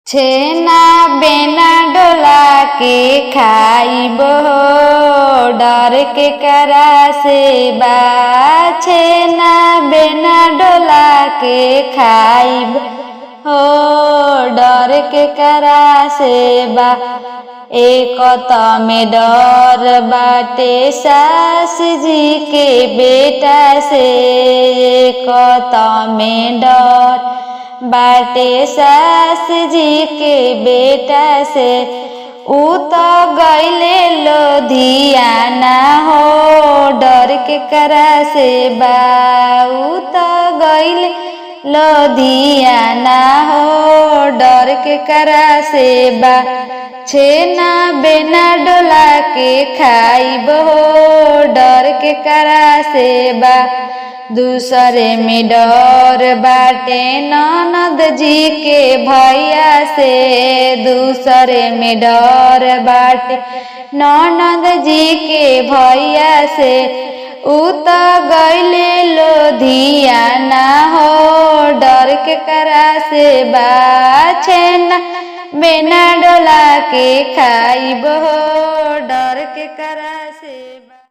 छेना बेना डोला के खाइब हो, डर के करा से बा। छेना बेना डोला के खाइब हो, डर के करा से बा। एक में डर बाटे सास जी के बेटा से, एक में डर बाटे सास जी के बेटा से। ऊ तो गईले लोधियाना हो, डर के करा से बा। ऊ तो गईले लोधियाना हो, डर के करा से बा। छेना बेना डोला के खाइब हो, डर के करा से बा। दूसरे में डर बाटे ननद जी के भैया से, दूसरे में डर बाटे ननद जी के भैया से। ऊ तो गईले लोधियाना हो, डर के करा से बा। छेना बेना डोला के खाइब हो, डर के करा से।